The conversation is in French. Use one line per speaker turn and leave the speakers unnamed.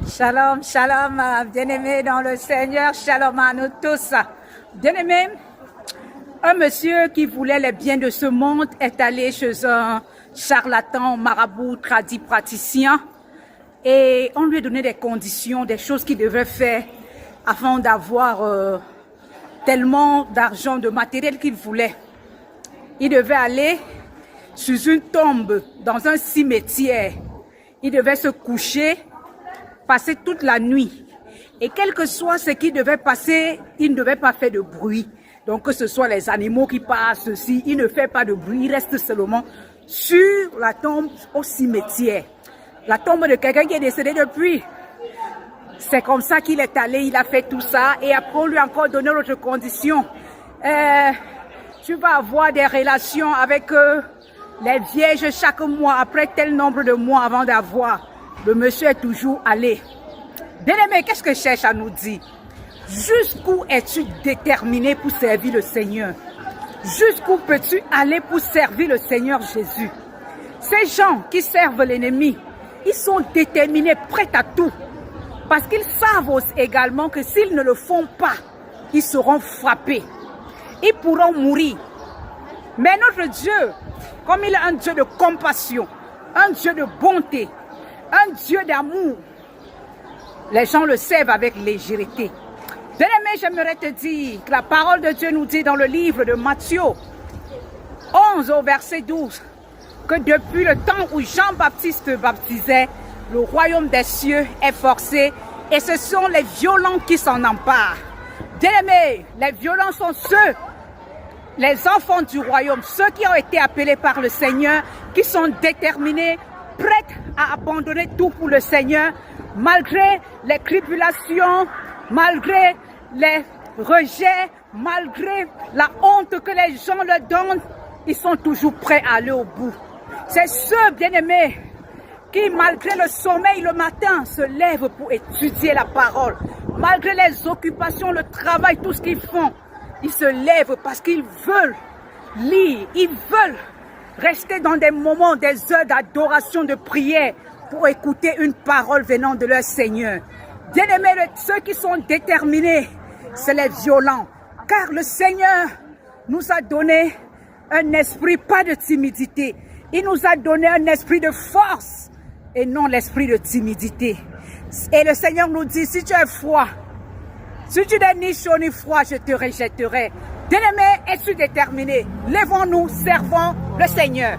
Shalom, shalom, bien-aimés dans le Seigneur, shalom à nous tous. Bien-aimés, un monsieur qui voulait les biens de ce monde est allé chez un charlatan, marabout, tradit praticien et on lui a donné des conditions, des choses qu'il devait faire afin d'avoir tellement d'argent, de matériel qu'il voulait. Il devait aller sur une tombe dans un cimetière. Il devait se coucher, passer toute la nuit. Et quel que soit ce qu'il devait passer, il ne devait pas faire de bruit. Donc que ce soit les animaux qui passent, ceci, il ne fait pas de bruit, il reste seulement sur la tombe au cimetière. La tombe de quelqu'un qui est décédé depuis. C'est comme ça qu'il est allé, il a fait tout ça. Et après, on lui a encore donné d'autres conditions. Tu vas avoir des relations avec les vierges chaque mois, après tel nombre de mois avant d'avoir. Le monsieur est toujours allé. Bien-aimé, qu'est-ce que je cherche à nous dire? Jusqu'où es-tu déterminé pour servir le Seigneur? Jusqu'où peux-tu aller pour servir le Seigneur Jésus? Ces gens qui servent l'ennemi, ils sont déterminés, prêts à tout. Parce qu'ils savent également que s'ils ne le font pas, ils seront frappés. Ils pourront mourir. Mais notre Dieu, comme il est un Dieu de compassion, un Dieu de bonté, un Dieu d'amour, les gens le servent avec légèreté. Bien-aimé, j'aimerais te dire que la parole de Dieu nous dit dans le livre de Matthieu 11 au verset 12 que depuis le temps où Jean-Baptiste baptisait, le royaume des cieux est forcé et ce sont les violents qui s'en emparent. Bien-aimé, les violents sont ceux, les enfants du royaume, ceux qui ont été appelés par le Seigneur, qui sont déterminés, prêts à abandonner tout pour le Seigneur, malgré les tribulations, malgré les rejets, malgré la honte que les gens leur donnent, ils sont toujours prêts à aller au bout. C'est ceux, bien-aimés, qui, malgré le sommeil le matin, se lèvent pour étudier la parole. Malgré les occupations, le travail, tout ce qu'ils font, ils se lèvent parce qu'ils veulent lire, ils veulent rester dans des moments, des heures d'adoration, de prière pour écouter une parole venant de leur Seigneur. Bien-aimés, ceux qui sont déterminés, c'est les violents. Car le Seigneur nous a donné un esprit, pas de timidité. Il nous a donné un esprit de force et non l'esprit de timidité. Et le Seigneur nous dit, si tu es froid, si tu n'es ni chaud ni froid, je te rejetterai. Bien-aimés, es-tu déterminé? Lèvons-nous, servons le Seigneur.